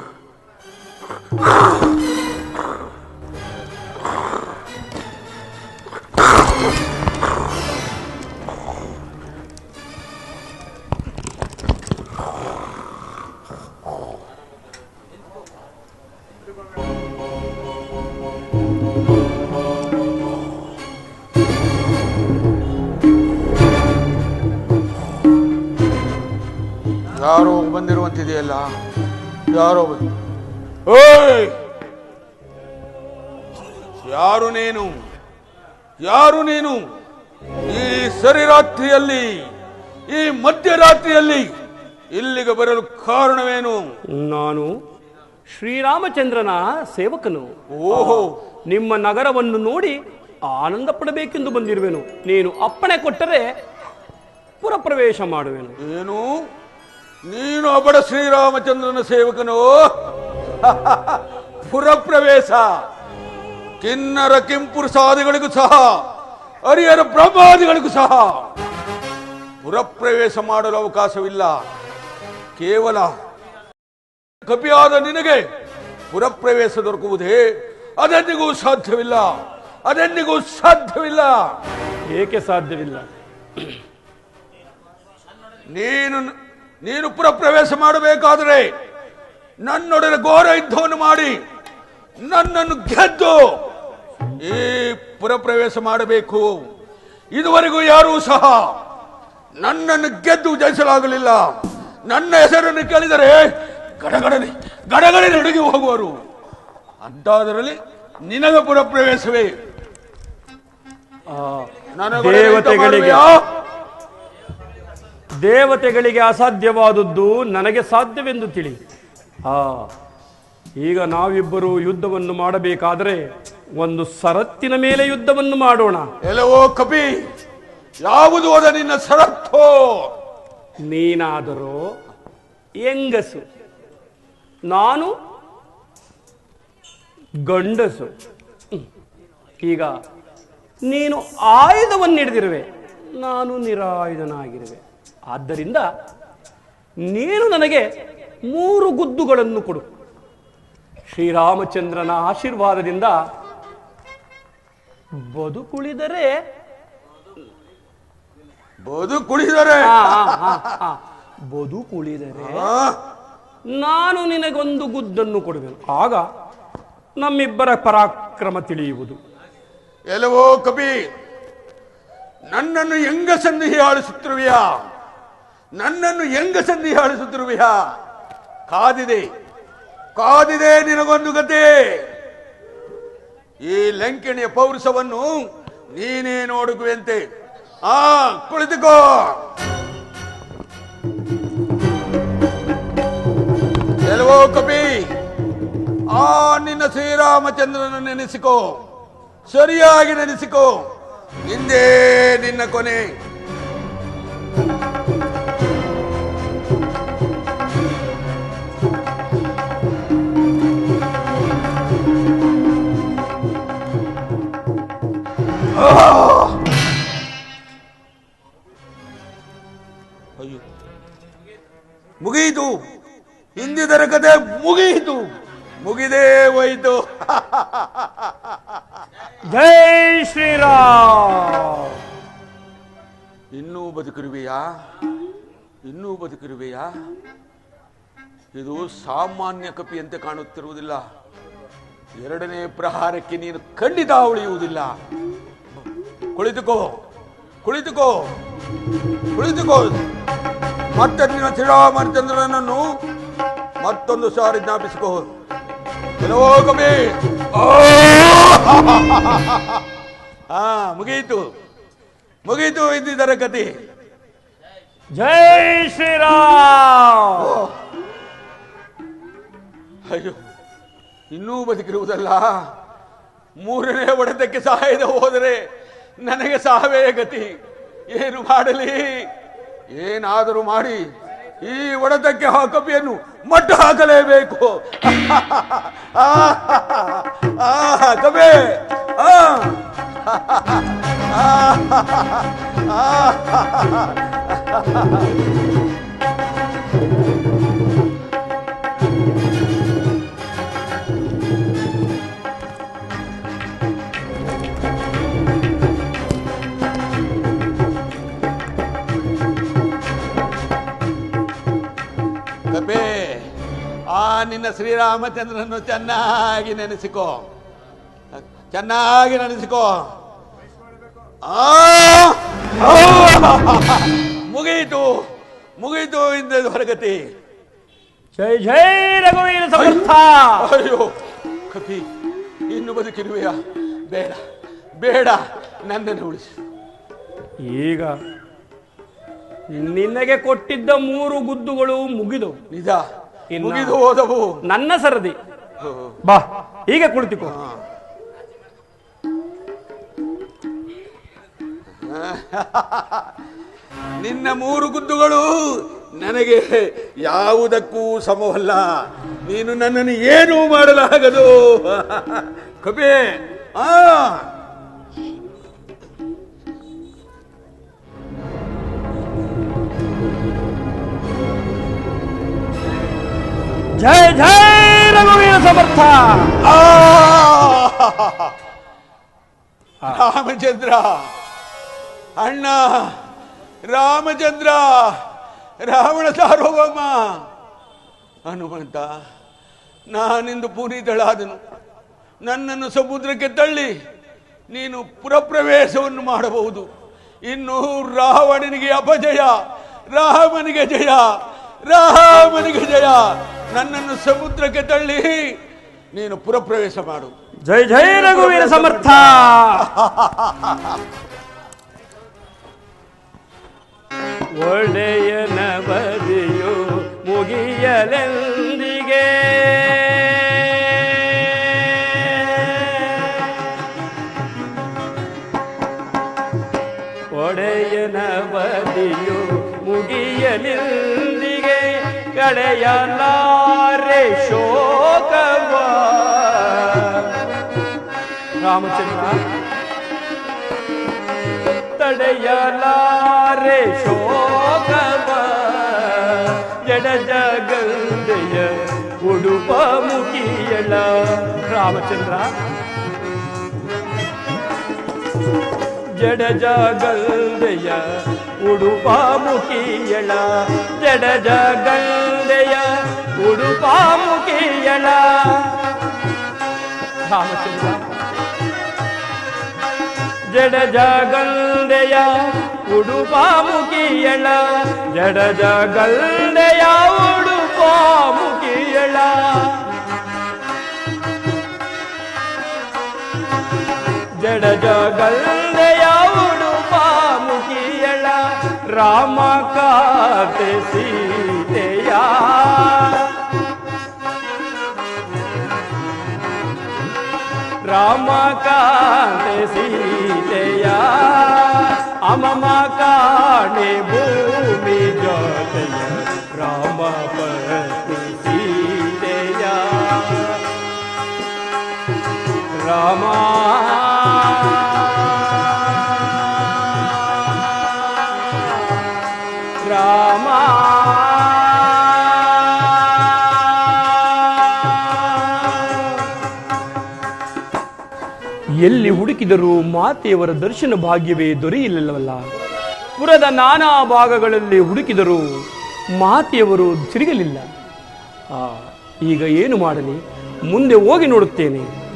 ಯಾರೋ ಬಂದಿರುವಂತಿದೆಯಲ್ಲ, ಯಾರೋ ಓಯ್, ಯಾರು ನೀನು? ಯಾರು ನೀನು? ಈ ಸರಿರಾತ್ರಿಯಲ್ಲಿ, ಈ ಮಧ್ಯರಾತ್ರಿಯಲ್ಲಿ ಇಲ್ಲಿಗೆ ಬರಲು ಕಾರಣವೇನು? ನಾನು ಶ್ರೀರಾಮಚಂದ್ರನ ಸೇವಕನು. ಓಹೋ, ನಿಮ್ಮ ನಗರವನ್ನು ನೋಡಿ ಆನಂದ ಪಡಬೇಕೆಂದು ಬಂದಿರುವೆನು. ನೀನು ಅಪ್ಪಣೆ ಕೊಟ್ಟರೆ ಪುರಪ್ರವೇಶ ಮಾಡುವೆನು. ಏನು? ನೀನು ಅಬಡ ಶ್ರೀರಾಮಚಂದ್ರನ ಸೇವಕನು? ಪುರಪ್ರವೇಶ ಕಿನ್ನರ ಕಿಂಪುರುಷಾದಿಗಳಿಗೂ ಸಹ, ಹರಿಹರ ಬ್ರಹ್ಮಾದಿಗಳಿಗೂ ಸಹ ಪುರಪ್ರವೇಶ ಮಾಡಲು ಅವಕಾಶವಿಲ್ಲ. ಕೇವಲ ಕಪಿಯಾದ ನಿನಗೆ ಪುರಪ್ರವೇಶ ದೊರಕುವುದೇ? ಅದೆಂದಿಗೂ ಸಾಧ್ಯವಿಲ್ಲ, ಅದೆಂದಿಗೂ ಸಾಧ್ಯವಿಲ್ಲ. ಏಕೆ ಸಾಧ್ಯವಿಲ್ಲ? ನೀನು ಪುರಪ್ರವೇಶ ಮಾಡಬೇಕಾದರೆ ನನ್ನೊಡನೆ ಘೋರ ಯುದ್ಧವನ್ನು ಮಾಡಿ ನನ್ನನ್ನು ಗೆದ್ದು ಈ ಪುರಪ್ರವೇಶ ಮಾಡಬೇಕು. ಇದುವರೆಗೂ ಯಾರೂ ಸಹ ನನ್ನನ್ನು ಗೆದ್ದು ಜಯಿಸಲಾಗಲಿಲ್ಲ. ನನ್ನ ಹೆಸರನ್ನು ಕೇಳಿದರೆ ಗಡಗಡನೆ ಗಡಗಡೆ ನಡುಗಿ ಹೋಗುವರು. ಅಂತಾದರಲ್ಲಿ ನಿನಗೆ ಪುರಪ್ರವೇಶವೇ? ದೇವತೆಗಳಿಗೆ ಅಸಾಧ್ಯವಾದದ್ದು ನನಗೆ ಸಾಧ್ಯವೆಂದು ತಿಳಿ. ಈಗ ನಾವಿಬ್ಬರು ಯುದ್ಧವನ್ನು ಮಾಡಬೇಕಾದರೆ ಒಂದು ಸರತ್ತಿನ ಮೇಲೆ ಯುದ್ಧವನ್ನು ಮಾಡೋಣ. ಎಲ್ಲವೋ ಕಪಿ, ಯಾವುದು ಅದ ನಿನ್ನ ಸರತ್ತೋ? ನೀನಾದರೂ ಹೆಂಗಸು, ನಾನು ಗಂಡಸು. ಈಗ ನೀನು ಆಯುಧವನ್ನು ಹಿಡಿದಿರುವೆ, ನಾನು ನಿರಾಯುಧನಾಗಿರುವೆ. ಆದ್ದರಿಂದ ನೀನು ನನಗೆ 3 ಗುದ್ದುಗಳನ್ನು ಕೊಡು. ಶ್ರೀರಾಮಚಂದ್ರನ ಆಶೀರ್ವಾದದಿಂದ ಬದುಕುಳಿದರೆ ನಾನು ನಿನಗೊಂದು ಗುದ್ದನ್ನು ಕೊಡುವೆನು. ಆಗ ನಮ್ಮಿಬ್ಬರ ಪರಾಕ್ರಮ ತಿಳಿಯುವುದು. ಎಲ್ಲವೋ ಕಪಿ, ನನ್ನನ್ನು ಹೆಂಗಸಂದು ಹೀಯಾಳಿಸುತ್ತಿರುವೆಯಾ? ನನ್ನನ್ನು ಹೆಂಗಸಂದು ಹೀಯಾಳಿಸುತ್ತಿರುವೆಯಾ? ಕಾದಿದೆ ನಿನಗೊಂದು ಗತೆ. ಈ ಲಂಕೆಣಿಯ ಪೌರುಷವನ್ನು ನೀನೇ ನೋಡುವಂತೆ. ಕುಳಿತುಕೋ. ಎಲ್ಲವೋ ಕಪಿ, ನಿನ್ನ ಶ್ರೀರಾಮಚಂದ್ರನ ನೆನೆಸಿಕೋ, ಸರಿಯಾಗಿ ನೆನೆಸಿಕೋ. ಹಿಂದೆ ನಿನ್ನ ಕೊನೆ. ಅಯ್ಯೋ, ಮುಗಿಯಿತು. ಹಿಂದಿದರ ಕತೆ ಮುಗಿಯಿತು, ಮುಗಿದೇ ಹೋಯಿತು. ಜೈ ಶ್ರೀರಾಮ್. ಇನ್ನೂ ಬದುಕಿರುವೆಯಾ? ಇನ್ನೂ ಬದುಕಿರುವೆಯಾ? ಇದು ಸಾಮಾನ್ಯ ಕಪಿಯಂತೆ ಕಾಣುತ್ತಿರುವುದಿಲ್ಲ. ಎರಡನೇ ಪ್ರಹಾರಕ್ಕೆ ನೀನು ಖಂಡಿತ ಉಳಿಯುವುದಿಲ್ಲ. ಕುಳಿತುಕೋ, ಕುಳಿತುಕೋ, ಕುಳಿತುಕೋ. ಮತ್ತೆ ನಿನ್ನ ಶ್ರೀರಾಮಚಂದ್ರನನ್ನು ಮತ್ತೊಂದು ಸಾರಿ ಜ್ಞಾಪಿಸಿಕೋ. ಕೆಲವೋ ಕಪಿ. ಮುಗಿಯಿತು, ಮುಗಿಯಿತು ಇದ್ದಿದ್ದರ ಕತೆ. ಜೈ ಶ್ರೀರಾಮ್. ಅಯ್ಯೋ, ಇನ್ನೂ ಬದುಕಿರುವುದಲ್ಲ. ಮೂರನೇ ಹೊಡೆತಕ್ಕೆ ಸಾಯದೆ ಹೋದರೆ ನನಗೆ ಸಾವೇ ಗತಿ. ಏನು ಮಾಡಲಿ? ಏನಾದರೂ ಮಾಡಿ ಈ ಹೊಡೆತಕ್ಕೆ ಆ ಕಪಿಯನ್ನು ಮಟ್ಟ ಹಾಕಲೇಬೇಕು. ಕಪಿ, ಕಪಿ, ನಿನ್ನ ಶ್ರೀರಾಮಚಂದ್ರನನ್ನು ಚೆನ್ನಾಗಿ ನೆನೆಸಿಕೋ, ಚೆನ್ನಾಗಿ ನೆನೆಸಿಕೋ. ಮುಗಿಯಿತು, ಮುಗಿಯಿತು ಇಂದ ಹೊರಗತಿ. ಜೈ ಜೈ ರಘುವೀರ ಸಮರ್ಥ. ಅಯ್ಯೋ ಕಪಿ, ಇನ್ನು ಬದುಕಿರುವೆಯಾ? ಬೇಡ ಬೇಡ, ನನ್ನನ್ನು ಉಳಿಸಿ. ಈಗ ನಿನಗೆ ಕೊಟ್ಟಿದ್ದ 3 ಗುದ್ದುಗಳು ಮುಗಿದು ನಿಜ, ಮುಗಿದು ಹೋದವು. ನನ್ನ ಸರದಿ. ಬಾ, ಈಗ ಕುಳಿತುಕೋ. ನಿನ್ನ 3 ಗುದ್ದುಗಳು ನನಗೆ ಯಾವುದಕ್ಕೂ ಸಮವಲ್ಲ. ನೀನು ನನ್ನನ್ನು ಏನೂ ಮಾಡಲಾಗದು ಕಪಿ. ಜೈ ಜೈ ರಘುವೀರ ಸಮರ್ಥ. ರಾಮಚಂದ್ರ, ಅಣ್ಣ ರಾಮಚಂದ್ರ, ರಾವಣ ಸಾರ್ವಭೌಮ, ಹನುಮಂತ, ನಾನಿಂದು ಪುನೀತಳಾದನು. ನನ್ನನ್ನು ಸಮುದ್ರಕ್ಕೆ ತಳ್ಳಿ ನೀನು ಪುರಪ್ರವೇಶವನ್ನು ಮಾಡಬಹುದು. ಇನ್ನು ರಾವಣನಿಗೆ ಅಪಜಯ, ರಾಮನಿಗೆ ಜಯ, ರಾಮನಿಗೆ ಜಯ. ನನ್ನನ್ನು ಸಮುದ್ರಕ್ಕೆ ತಳ್ಳಿ ನೀನು ಪುರಪ್ರವೇಶ ಮಾಡು. ಜೈ ಜೈ ರಘುವೀರ ಸಮರ್ಥ. ಒಡೆಯನ ಬದಿಯು ಮುಗಿಯಲೆಂದಿಗೆ ಒಡೆಯನ ಬದಿಯು ಮುಗಿಯಲೆಂದಿಗೆ ಕಳೆಯಲಾರೆ ಶೋಕವ. ರಾಮಚಂದ್ರ, ತಡೆಯಲಾರೆ ಶೋಕವ. ಜಡ ಜಗಂದೆಯ ಉಡುಪ ಮುಗಿಯಳ. ರಾಮಚಂದ್ರ, ಜಡ ಜಗಂದೆಯ ಉಡುಪ ಮುಗಿಯಳ. ಜಡ ಜಗಂದೆಯ ಉಡುಪ ಮುಗಿಯಳ. ರಾಮಚಂದ್ರ, ಜಡ ಜಗಂದೆಯ ಉಡುಪ ಮುಗಿಯಳ. ಜಡ ಜಗಂದೆಯ ಉಡುಪ ಮುಗಿಯಳ. ಜಡ ಜಗಂದೆಯ ಉಡುಪ ಮುಗಿಯಳ. ರಾಮ ಕಾತೆ ಸೀತೆಯ. ರಾಮ ಕಾತೆ ಸೀತೆಯ. ಅಮಮ ಕಾಣೆ ಭೂಮಿ ಜೊತೆಯ. ರಾಮ ಪತ್ನಿ ಸೀತೆಯ. ರಾಮ ರಾಮ ಎಲ್ಲಿ ಹುಡುಕಿದರೂ ಮಾತೆಯವರ ದರ್ಶನ ಭಾಗ್ಯವೇ ದೊರೆಯಲಿಲ್ಲವಲ್ಲ. ಪುರದ ನಾನಾ ಭಾಗಗಳಲ್ಲಿ ಹುಡುಕಿದರೂ ಮಾತೆಯವರು ಸಿಗಲಿಲ್ಲ. ಈಗ ಏನು ಮಾಡಲಿ? ಮುಂದೆ ಹೋಗಿ ನೋಡುತ್ತೇನೆ.